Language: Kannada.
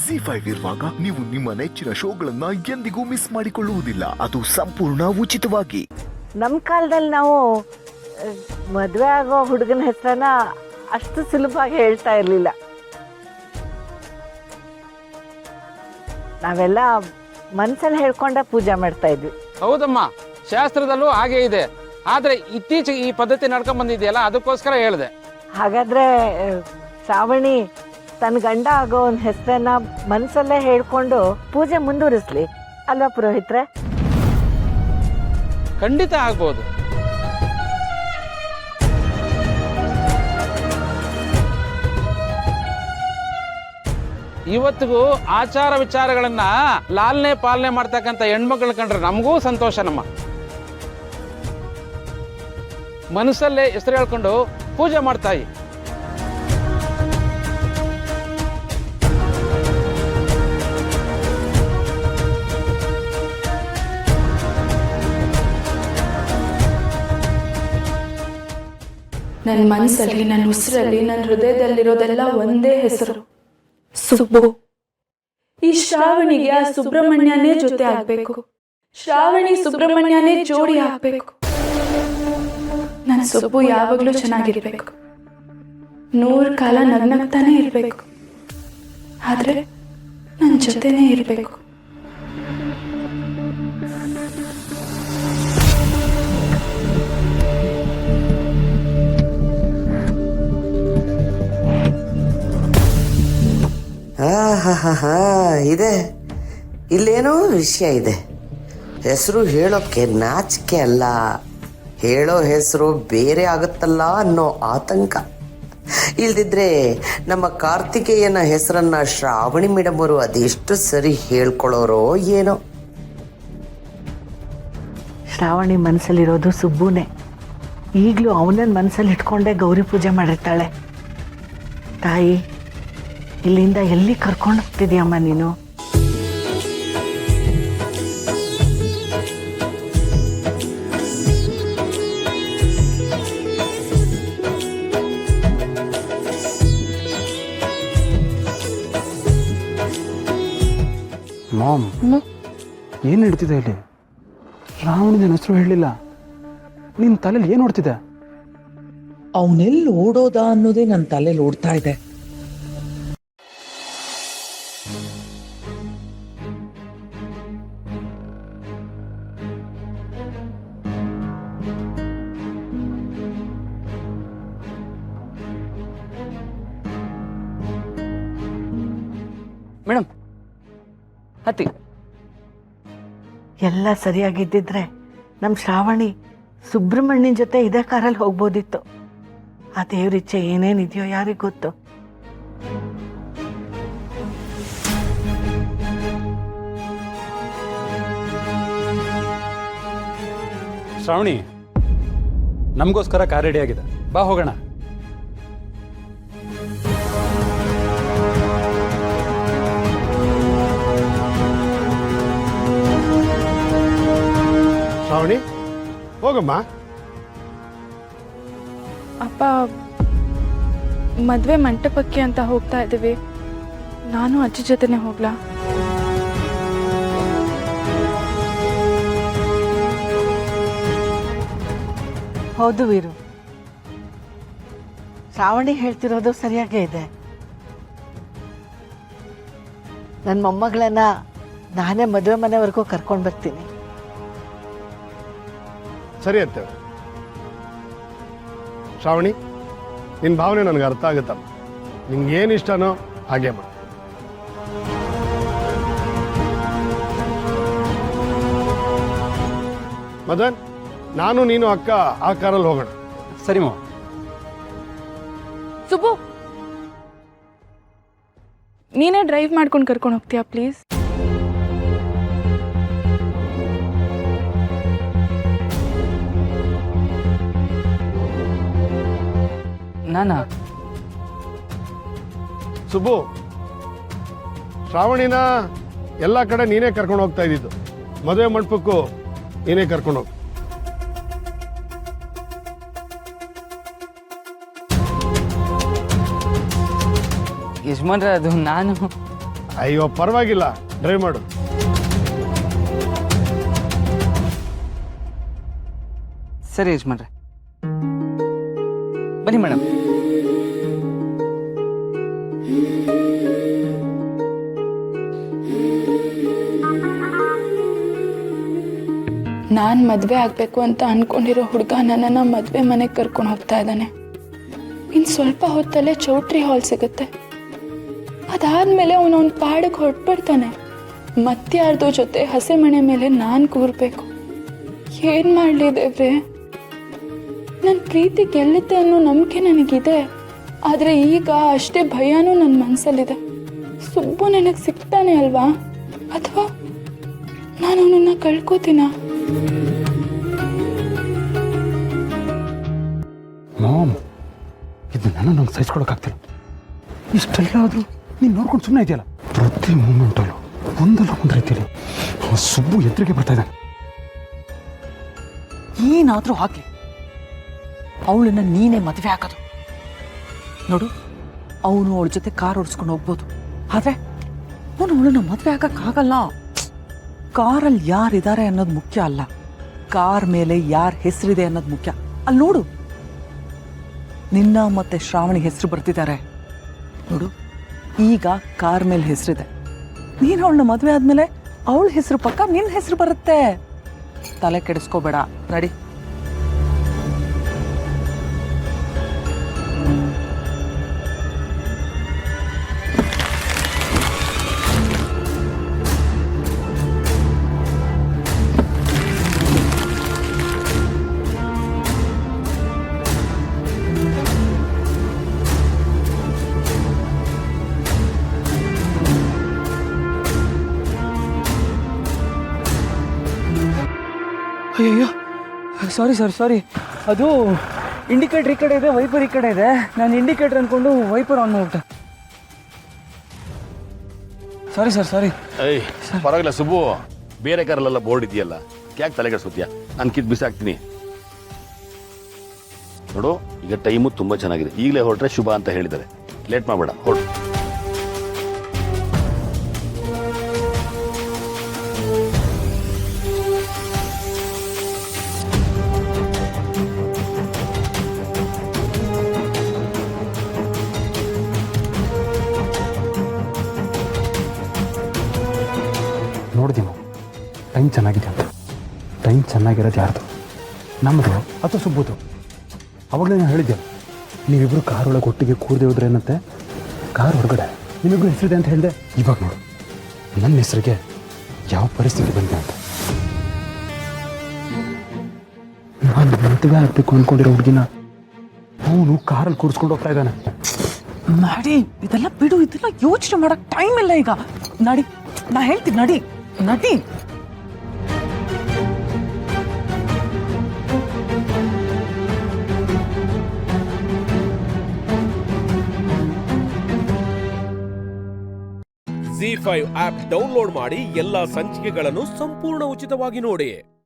ಜಿ5 ಇರುವಾಗ ನೀವು ನಿಮ್ಮ ನೆಚ್ಚಿನ ಶೋಗಳನ್ನ ಎಂದಿಗೂ ಮಿಸ್ ಮಾಡಿಕೊಳ್ಳುವುದಿಲ್ಲ. ಅದು ಸಂಪೂರ್ಣ ಉಚಿತವಾಗಿ. ನಮ್ಮ ಕಾಲದಲ್ಲಿ ನಾವು ಮದುವೆ ಆಗೋ ಹುಡುಗನ ಹೆಸರನ್ನ ಅಷ್ಟು ಸುಲಭವಾಗಿ ಹೇಳ್ತಾ ಇರಲಿಲ್ಲ. ನಾವೆಲ್ಲ ಮನಸ್ಸಲ್ಲಿ ಹೇಳ್ಕೊಂಡ ಪೂಜೆ ಮಾಡ್ತಾ ಇದ್ವಿ. ಹೌದಮ್ಮ, ಶಾಸ್ತ್ರದಲ್ಲೂ ಹಾಗೆ ಇದೆ. ಆದ್ರೆ ಇತ್ತೀಚೆಗೆ ಈ ಪದ್ಧತಿ ನಡ್ಕೊಂಡ್ ಬಂದಿದೆಯಲ್ಲ, ಅದಕ್ಕೋಸ್ಕರ ಹೇಳಿದೆ. ಹಾಗಾದ್ರೆ ಶ್ರಾವಣಿ ತನ್ನ ಗಂಡ ಆಗೋ ಒಂದು ಹೆಸರನ್ನ ಮನಸ್ಸಲ್ಲೇ ಹೇಳ್ಕೊಂಡು ಪೂಜೆ ಮುಂದುವರಿಸ್ಲಿ ಅಲ್ವಾ ಪುರೋಹಿತ್ರೆ? ಖಂಡಿತ ಆಗ್ಬೋದು. ಇವತ್ತಿಗೂ ಆಚಾರ ವಿಚಾರಗಳನ್ನ ಲಾಲನೆ ಪಾಲನೆ ಮಾಡ್ತಕ್ಕಂಥ ಹೆಣ್ಮಕ್ಳು ಕಂಡ್ರೆ ನಮಗೂ ಸಂತೋಷ. ನಮ್ಮ ಮನಸ್ಸಲ್ಲೇ ಹೆಸರು ಹೇಳ್ಕೊಂಡು ಪೂಜೆ ಮಾಡ್ತಾಯಿ. ನನ್ನ ಮನಸ್ಸಲ್ಲಿ, ನನ್ನ ಉಸಿರಲ್ಲಿ, ನನ್ನ ಹೃದಯದಲ್ಲಿರೋದೆಲ್ಲ ಒಂದೇ ಹೆಸರು, ಸುಬ್ಬು. ಈ ಶ್ರಾವಣಿಗೆ ಆ ಸುಬ್ರಹ್ಮಣ್ಯನೇ ಜೊತೆ ಆಗ್ಬೇಕು. ಶ್ರಾವಣಿ ಸುಬ್ರಹ್ಮಣ್ಯನೇ ಜೋಡಿ ಆಗ್ಬೇಕು. ನನ್ನ ಸುಬ್ಬು ಯಾವಾಗಲೂ ಚೆನ್ನಾಗಿರ್ಬೇಕು, 100 ಕಾಲ ನಗ್ನಗ್ತಾನೆ ಇರಬೇಕು. ಆದ್ರೆ ನನ್ನ ಜೊತೆನೇ ಇರಬೇಕು. ಇದೆ, ಇಲ್ಲೇನೋ ವಿಷಯ ಇದೆ. ಹೆಸರು ಹೇಳೋಕ್ಕೆ ನಾಚಿಕೆ ಅಲ್ಲ, ಹೇಳೋ ಹೆಸರು ಬೇರೆ ಆಗುತ್ತಲ್ಲ ಅನ್ನೋ ಆತಂಕ. ಇಲ್ದಿದ್ರೆ ನಮ್ಮ ಕಾರ್ತಿಕೇಯನ ಹೆಸರನ್ನ ಶ್ರಾವಣಿ ಮೇಡಮ್ ಅವರು ಅದೆಷ್ಟು ಸರಿ ಹೇಳ್ಕೊಳ್ಳೋರೋ ಏನೋ. ಶ್ರಾವಣಿ ಮನಸ್ಸಲ್ಲಿರೋದು ಸುಬ್ಬುನೇ. ಈಗಲೂ ಅವನನ್ನ ಮನಸ್ಸಲ್ಲಿ ಇಟ್ಕೊಂಡೇ ಗೌರಿ ಪೂಜೆ ಮಾಡಿರ್ತಾಳೆ. ತಾಯಿ, ಇಲ್ಲಿಂದ ಎಲ್ಲಿ ಕರ್ಕೊಂಡು ಹೋಗ್ತಿದ್ಯಮ್ಮ ನೀನು? ಮಾಮ್, ಏನು ನಡೀತಿದೆ ಇಲ್ಲಿ? ಶ್ರಾವಣಿನ ಹೆಸರು ಹೇಳಲಿಲ್ಲ. ನಿನ್ನ ತಲೆಯಲ್ಲಿ ಏನು ಓಡ್ತಿದೆ? ಅವನೆಲ್ಲಿ ಓಡೋದ ಅನ್ನೋದೇ ನನ್ನ ತಲೆಯಲ್ಲಿ ಓಡ್ತಾ ಇದೆ. ಮೇಡಮ್, ಹತ್ತಿ. ಎಲ್ಲ ಸರಿಯಾಗಿದ್ದಿದ್ರೆ ನಮ್ಮ ಶ್ರಾವಣಿ ಸುಬ್ರಹ್ಮಣ್ಯನ ಜೊತೆ ಇದೇ ಕಾರಲ್ಲಿ ಹೋಗ್ಬೋದಿತ್ತು. ಆ ದೇವ್ರಿಚ್ಛೆ ಏನೇನಿದೆಯೋ ಯಾರಿಗೆ ಗೊತ್ತು. ಶ್ರಾವಣಿ, ನಮಗೋಸ್ಕರ ಕಾರ್ ರೆಡಿ ಆಗಿದೆ, ಬಾ ಹೋಗೋಣ. ಶ್ರಾವಣಿ, ಹೋಗಮ್ಮ. ಅಪ್ಪ, ಮದುವೆ ಮಂಟಪಕ್ಕೆ ಅಂತ ಹೋಗ್ತಾ ಇದ್ದೀವಿ. ನಾನು ಅಜ್ಜಿ ಜೊತೆನೆ ಹೋಗ್ಲಾ? ಹೌದು ವೀರು, ಶ್ರಾವಣಿ ಹೇಳ್ತಿರೋದು ಸರಿಯಾಗೇ ಇದೆ. ನನ್ನ ಮೊಮ್ಮಗಳನ್ನ ನಾನೇ ಮದುವೆ ಮನೆವರೆಗೂ ಕರ್ಕೊಂಡು ಬರ್ತೀನಿ. ಸರಿ ಅಂತೇವೆ. ಶ್ರಾವಣಿ, ನಿನ್ನ ಭಾವನೆ ನನಗೆ ಅರ್ಥ ಆಗುತ್ತಮ್ಮ. ನಿಂಗೆ ಏನು ಇಷ್ಟನೋ ಹಾಗೆ ಮಾಡು. ಮದನ್, ನಾನು ನೀನು ಅಕ್ಕ ಆ ಕಾರಲ್ಲಿ ಹೋಗೋಣ. ಸರಿ ಮಾ. ಸುಬ್ಬು, ನೀನೇ ಡ್ರೈವ್ ಮಾಡ್ಕೊಂಡು ಕರ್ಕೊಂಡು ಹೋಗ್ತೀಯಾ ಪ್ಲೀಸ್? ನಾನಾ? ಸುಬ್ಬು, ಶ್ರಾವಣಿನ ಎಲ್ಲ ಕಡೆ ನೀನೇ ಕರ್ಕೊಂಡು ಹೋಗ್ತಾ ಇದ್ದಿದ್ದು. ಮದುವೆ ಮಂಟಪಕ್ಕೂ ನೀನೇ ಕರ್ಕೊಂಡು ಹೋಗು. ಯಜಮಾನ್ರೆ, ಅದು ನಾನು ಅಯ್ಯೋ ಪರವಾಗಿಲ್ಲ, ಡ್ರೈವ್ ಮಾಡು. ಸರಿ ಯಜಮಾನ್ರೆ, ಬನ್ನಿ ಮೇಡಮ್. ನಾನು ಮದುವೆ ಆಗಬೇಕು ಅಂತ ಅಂದ್ಕೊಂಡಿರೋ ಹುಡುಗ ನನ್ನನ್ನು ಮದುವೆ ಮನೆಗೆ ಕರ್ಕೊಂಡು ಹೋಗ್ತಾ ಇದ್ದಾನೆ. ಇನ್ನು ಸ್ವಲ್ಪ ಹೊತ್ತಲ್ಲೇ ಚೌಟ್ರಿ ಹಾಲ್ ಸಿಗುತ್ತೆ. ಅದಾದಮೇಲೆ ಅವನ ಪಾಡಿಗೆ ಹೊರಟ್ಬಿಡ್ತಾನೆ. ಮತ್ಯಾರ್ದೋ ಜೊತೆ ಹಸೆ ಮನೆ ಮೇಲೆ ನಾನು ಕೂರಬೇಕು. ಏನು ಮಾಡಲಿ ದೇವ್ರೆ? ನನ್ನ ಪ್ರೀತಿ ಗೆಲ್ಲುತ್ತೆ ಅನ್ನೋ ನಂಬಿಕೆ ನನಗಿದೆ. ಆದರೆ ಈಗ ಅಷ್ಟೇ ಭಯನೂ ನನ್ನ ಮನಸ್ಸಲ್ಲಿದೆ. ಸುಬ್ಬು ನನಗೆ ಸಿಗ್ತಾನೆ ಅಲ್ವಾ, ಅಥವಾ ನಾನು ಅವನನ್ನು ಕಳ್ಕೋತೀನ? ಮಾಮ್, ಇದನ್ನೆಲ್ಲ ನಂಗೆ ಸಹಿಸ್ಕೊಳಕ್ಕಾಗ್ತಿಲ್ಲ. ಇಷ್ಟೆಲ್ಲ ಆದರೂ ನೀನು ನೋಡ್ಕೊಂಡು ಸುಮ್ಮನೆ ಇದೆಯಲ್ಲ. ಪ್ರತಿ ಮೂಮೆಂಟಲ್ಲೂ ಒಂದಲ್ಲ ಒಂದು ರೀತಿಯಲ್ಲಿ ಸುಬ್ಬು ಎದುರಿಗೆ ಬರ್ತಾ ಇದ್ದಾನೆ. ಏನಾದರೂ ಆಗಲಿ, ಅವಳನ್ನ ನೀನೇ ಮದುವೆ ಹಾಕೋದು. ನೋಡು, ಅವನು ಅವಳ ಜೊತೆ ಕಾರ್ ಓಡಿಸ್ಕೊಂಡು ಹೋಗ್ಬೋದು, ಆದರೆ ಅವನು ಅವಳನ್ನ ಮದುವೆ ಹಾಕಕ್ಕಾಗಲ್ಲ. ಕಾರಲ್ಲಿ ಯಾರಿದ್ದಾರೆ ಅನ್ನೋದು ಮುಖ್ಯ ಅಲ್ಲ, ಕಾರ್ ಮೇಲೆ ಯಾರ ಹೆಸರಿದೆ ಅನ್ನೋದು ಮುಖ್ಯ. ಅಲ್ಲಿ ನೋಡು, ನಿನ್ನ ಮತ್ತೆ ಶ್ರಾವಣಿ ಹೆಸರು ಬರ್ತಿದ್ದಾರೆ ನೋಡು. ಈಗ ಕಾರ್ ಮೇಲೆ ಹೆಸರಿದೆ. ನೀನು ಅವಳನ್ನ ಮದುವೆ ಆದ್ಮೇಲೆ ಅವಳ ಹೆಸರು ಪಕ್ಕ ನಿನ್ನ ಹೆಸರು ಬರುತ್ತೆ. ತಲೆ ಕೆಡಿಸ್ಕೋಬೇಡ, ನಡಿ. ಅಯ್ಯಯ್ಯೋ, ಸಾರಿ. ಅದು ಇಂಡಿಕೇಟರ್ ಈ ಕಡೆ ಇದೆ, ವೈಪರ್ ಈ ಕಡೆ ಇದೆ. ನಾನು ಇಂಡಿಕೇಟರ್ ಅಂದ್ಕೊಂಡು ವೈಪರ್ ಆನ್ ಮಾಡ್ಬಿಟ್ಟೆ. ಸಾರಿ. ಏಯ್, ಪರವಾಗಿಲ್ಲ ಸುಬ್ಬು, ಬೇರೆ ಕಾರಲ್ಲೆಲ್ಲ ಬೋರ್ಡ್ ಇದೆಯಲ್ಲ, ಯಾಕೆ ತಲೆಗೆಡ್ಸೋತ್ಯಾ? ನಾನು ಕಿತ್ ಬಿಸಾಕ್ತೀನಿ. ನೋಡು, ಈಗ ಟೈಮು ತುಂಬ ಚೆನ್ನಾಗಿದೆ. ಈಗಲೇ ಹೊರಟ್ರೆ ಶುಭ ಅಂತ ಹೇಳಿದ್ದಾರೆ. ಲೇಟ್ ಮಾಡಬೇಡ, ಹೊರಟು. ನೋಡಿದೀವಿ ಟೈಮ್ ಚೆನ್ನಾಗಿದೆ ಅಂತ. ಟೈಮ್ ಚೆನ್ನಾಗಿರೋದು ಯಾರ್ದು, ನಮ್ಮದು ಅಥವಾ ಸುಬ್ಬುದು? ಅವಾಗಲೇ ನಾನು ಹೇಳಿದ್ದೆ, ನೀವಿಬ್ಬರು ಕಾರ್ ಒಳಗೆ ಒಟ್ಟಿಗೆ ಕೂರದೆ ಹೋದ್ರೆ ಏನಂತೆ, ಕಾರ್ ಹೊರಗಡೆ ನಿಮಗೂ ಹೆಸರಿದೆ ಅಂತ ಹೇಳಿದೆ. ಇವಾಗ ನೋಡು, ನನ್ನ ಹೆಸರಿಗೆ ಯಾವ ಪರಿಸ್ಥಿತಿ ಬಂದಿದೆ ಅಂತ. ನಾನು ಮದುವೆ ಆಗಬೇಕು ಅಂದ್ಕೊಂಡಿರೋ ಹುಡುಗಿನ ಅವನು ಕಾರಲ್ಲಿ ಕೂರಿಸ್ಕೊಂಡು ಹೋಗ್ತಾ ಇದ್ದಾನೆ. ನಡಿ, ಇದೆಲ್ಲ ಬಿಡು, ಇದೆಲ್ಲ ಯೋಚನೆ ಮಾಡಕ್ ಟೈಮ್ ಇಲ್ಲ ಈಗ. ನಡಿ, ನಾ ಹೇಳ್ತೀನಿ, ನಡಿ. ZEE5 ಆಪ್ ಡೌನ್ಲೋಡ್ ಮಾಡಿ ಎಲ್ಲಾ ಸಂಚಿಕೆಗಳನ್ನು ಸಂಪೂರ್ಣ ಉಚಿತವಾಗಿ ನೋಡಿ.